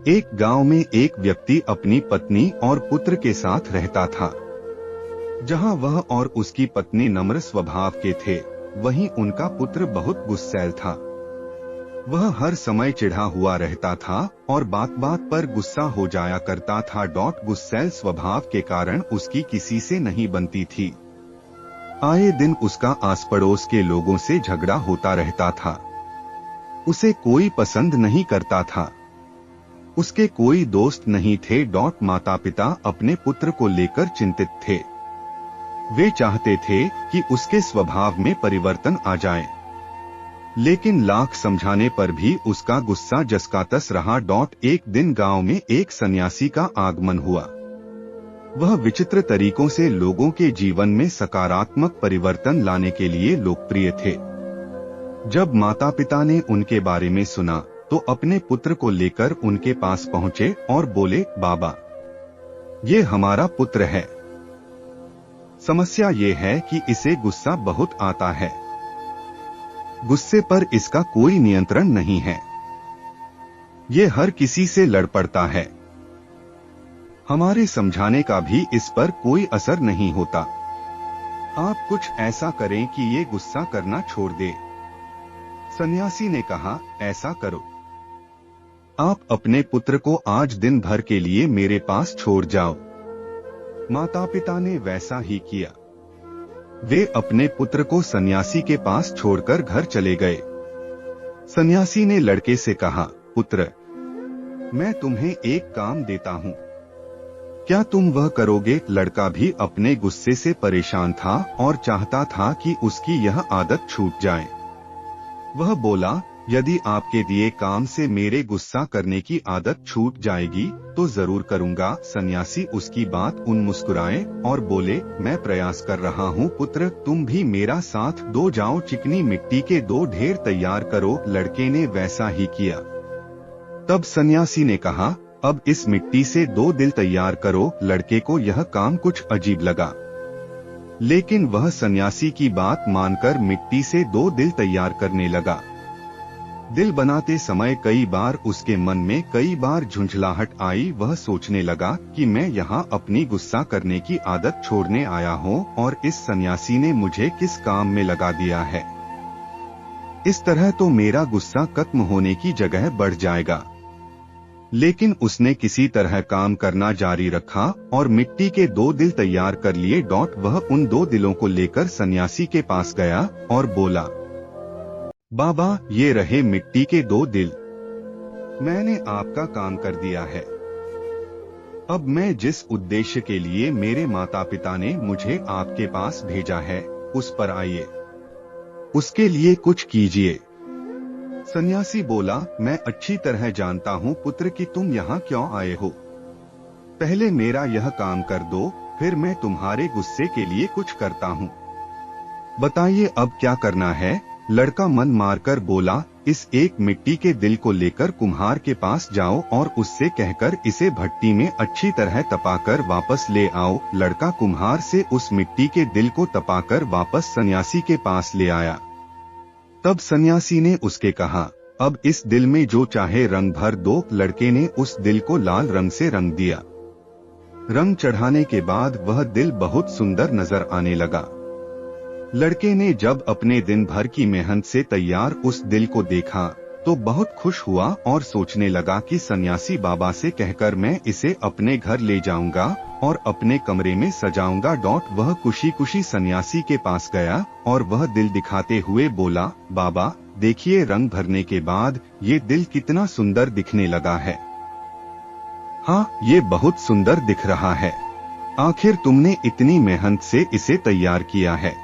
एक गांव में एक व्यक्ति अपनी पत्नी और पुत्र के साथ रहता था। जहां वह और उसकी पत्नी नम्र स्वभाव के थे, वहीं उनका पुत्र बहुत गुस्सैल था। वह हर समय चिढ़ा हुआ रहता था और बात बात पर गुस्सा हो जाया करता था। गुस्सैल स्वभाव के कारण उसकी किसी से नहीं बनती थी। आए दिन उसका आस पड़ोस के लोगों से झगड़ा होता रहता था। उसे कोई पसंद नहीं करता था। उसके कोई दोस्त नहीं थे। माता पिता अपने पुत्र को लेकर चिंतित थे। वे चाहते थे कि उसके स्वभाव में परिवर्तन आ जाए, लेकिन लाख समझाने पर भी उसका गुस्सा जस का तस रहा। एक दिन गांव में एक सन्यासी का आगमन हुआ। वह विचित्र तरीकों से लोगों के जीवन में सकारात्मक परिवर्तन लाने के लिए लोकप्रिय थे। जब माता पिता ने उनके बारे में सुना तो अपने पुत्र को लेकर उनके पास पहुंचे और बोले, बाबा, ये हमारा पुत्र है। समस्या ये है कि इसे गुस्सा बहुत आता है। गुस्से पर इसका कोई नियंत्रण नहीं है। ये हर किसी से लड़ पड़ता है। हमारे समझाने का भी इस पर कोई असर नहीं होता। आप कुछ ऐसा करें कि ये गुस्सा करना छोड़ दे। सन्यासी ने कहा, ऐसा करो, आप अपने पुत्र को आज दिन भर के लिए मेरे पास छोड़ जाओ। माता पिता ने वैसा ही किया। वे अपने पुत्र को सन्यासी के पास छोड़कर घर चले गए। सन्यासी ने लड़के से कहा, पुत्र, मैं तुम्हें एक काम देता हूं, क्या तुम वह करोगे? लड़का भी अपने गुस्से से परेशान था और चाहता था कि उसकी यह आदत छूट जाए। वह बोला, यदि आपके दिए काम से मेरे गुस्सा करने की आदत छूट जाएगी तो जरूर करूंगा। सन्यासी उसकी बात मुस्कुराए और बोले, मैं प्रयास कर रहा हूँ पुत्र, तुम भी मेरा साथ दो। जाओ, चिकनी मिट्टी के 2 ढेर तैयार करो। लड़के ने वैसा ही किया। तब सन्यासी ने कहा, अब इस मिट्टी से 2 दिल तैयार करो। लड़के को यह काम कुछ अजीब लगा, लेकिन वह सन्यासी की बात मानकर मिट्टी से 2 दिल तैयार करने लगा। दिल बनाते समय कई बार उसके मन में कई बार झुंझलाहट आई। वह सोचने लगा कि मैं यहाँ अपनी गुस्सा करने की आदत छोड़ने आया हूँ और इस सन्यासी ने मुझे किस काम में लगा दिया है। इस तरह तो मेरा गुस्सा खत्म होने की जगह बढ़ जाएगा। लेकिन उसने किसी तरह काम करना जारी रखा और मिट्टी के 2 दिल तैयार कर लिए। वह उन 2 दिलों को लेकर सन्यासी के पास गया और बोला, बाबा, ये रहे मिट्टी के 2 दिल, मैंने आपका काम कर दिया है। अब मैं जिस उद्देश्य के लिए मेरे माता पिता ने मुझे आपके पास भेजा है, उस पर आइए, उसके लिए कुछ कीजिए। सन्यासी बोला, मैं अच्छी तरह जानता हूँ पुत्र कि तुम यहाँ क्यों आए हो। पहले मेरा यह काम कर दो, फिर मैं तुम्हारे गुस्से के लिए कुछ करता हूँ। बताइए अब क्या करना है? लड़का मन मारकर बोला, इस एक मिट्टी के दिल को लेकर कुम्हार के पास जाओ और उससे कहकर इसे भट्टी में अच्छी तरह तपाकर वापस ले आओ। लड़का कुम्हार से उस मिट्टी के दिल को तपाकर वापस सन्यासी के पास ले आया। तब सन्यासी ने उसके कहा, अब इस दिल में जो चाहे रंग भर दो। लड़के ने उस दिल को लाल रंग से रंग दिया। रंग चढ़ाने के बाद वह दिल बहुत सुंदर नजर आने लगा। लड़के ने जब अपने दिन भर की मेहनत से तैयार उस दिल को देखा तो बहुत खुश हुआ और सोचने लगा कि सन्यासी बाबा से कहकर मैं इसे अपने घर ले जाऊंगा और अपने कमरे में सजाऊंगा। वह खुशी खुशी सन्यासी के पास गया और वह दिल दिखाते हुए बोला, बाबा, देखिए, रंग भरने के बाद ये दिल कितना सुंदर दिखने लगा है। हाँ, ये बहुत सुंदर दिख रहा है। आखिर तुमने इतनी मेहनत से इसे तैयार किया है,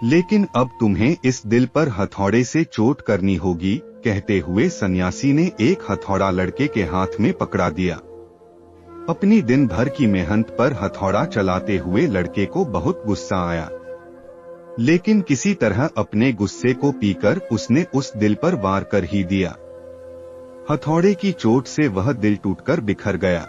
लेकिन अब तुम्हें इस दिल पर हथौड़े से चोट करनी होगी। कहते हुए सन्यासी ने एक हथौड़ा लड़के के हाथ में पकड़ा दिया। अपनी दिन भर की मेहनत पर हथौड़ा चलाते हुए लड़के को बहुत गुस्सा आया, लेकिन किसी तरह अपने गुस्से को पीकर उसने उस दिल पर वार कर ही दिया। हथौड़े की चोट से वह दिल टूटकर बिखर गया।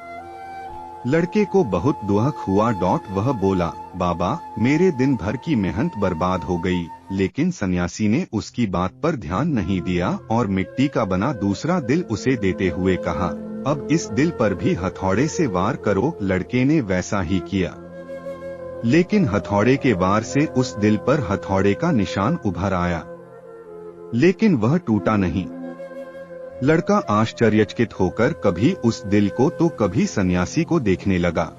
लड़के को बहुत दुख हुआ। वह बोला, बाबा, मेरे दिन भर की मेहनत बर्बाद हो गई। लेकिन सन्यासी ने उसकी बात पर ध्यान नहीं दिया और मिट्टी का बना दूसरा दिल उसे देते हुए कहा, अब इस दिल पर भी हथौड़े से वार करो। लड़के ने वैसा ही किया, लेकिन हथौड़े के वार से उस दिल पर हथौड़े का निशान उभर आया, लेकिन वह टूटा नहीं। लड़का आश्चर्यचकित होकर कभी उस दिल को तो कभी सन्यासी को देखने लगा।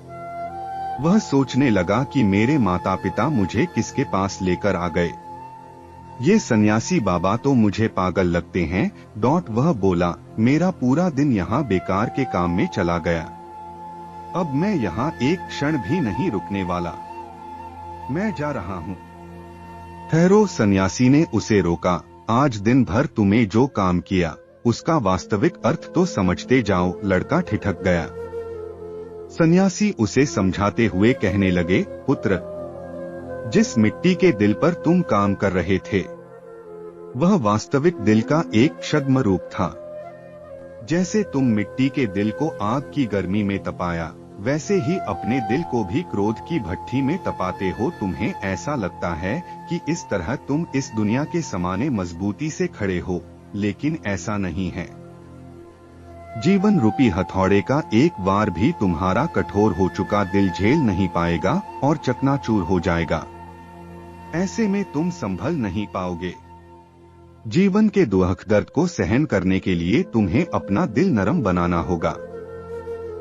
वह सोचने लगा कि मेरे माता पिता मुझे किसके पास लेकर आ गए, ये सन्यासी बाबा तो मुझे पागल लगते हैं। वह बोला, मेरा पूरा दिन यहाँ बेकार के काम में चला गया, अब मैं यहाँ एक क्षण भी नहीं रुकने वाला, मैं जा रहा हूँ। ठहरो, सन्यासी ने उसे रोका, आज दिन भर तुम्हें जो काम किया उसका वास्तविक अर्थ तो समझते जाओ। लड़का ठिठक गया। सन्यासी उसे समझाते हुए कहने लगे, पुत्र, जिस मिट्टी के दिल पर तुम काम कर रहे थे वह वास्तविक दिल का एक छद्म रूप था। जैसे तुम मिट्टी के दिल को आग की गर्मी में तपाया, वैसे ही अपने दिल को भी क्रोध की भट्ठी में तपाते हो। तुम्हें ऐसा लगता है कि इस तरह तुम इस दुनिया के समाने मजबूती से खड़े हो, लेकिन ऐसा नहीं है। जीवन रूपी हथौड़े का एक वार भी तुम्हारा कठोर हो चुका दिल झेल नहीं पाएगा और चकनाचूर हो जाएगा। ऐसे में तुम संभल नहीं पाओगे। जीवन के दुख दर्द को सहन करने के लिए तुम्हें अपना दिल नरम बनाना होगा।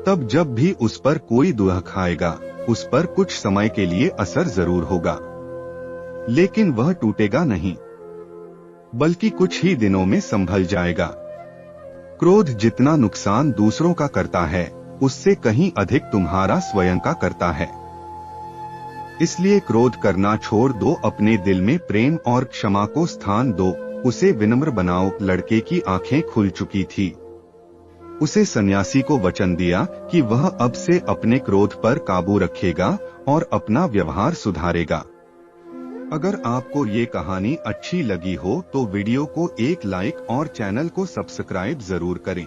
तब जब भी उस पर कोई दुख आएगा, उस पर कुछ समय के लिए असर जरूर होगा, लेकिन वह टूटेगा नहीं, बल्कि कुछ ही दिनों में संभल जाएगा। क्रोध जितना नुकसान दूसरों का करता है, उससे कहीं अधिक तुम्हारा स्वयं का करता है। इसलिए क्रोध करना छोड़ दो, अपने दिल में प्रेम और क्षमा को स्थान दो, उसे विनम्र बनाओ। लड़के की आंखें खुल चुकी थी। उसे सन्यासी को वचन दिया कि वह अब से अपने क्रोध पर काबू रखेगा और अपना व्यवहार सुधारेगा। अगर आपको ये कहानी अच्छी लगी हो तो वीडियो को एक लाइक और चैनल को सब्सक्राइब जरूर करें।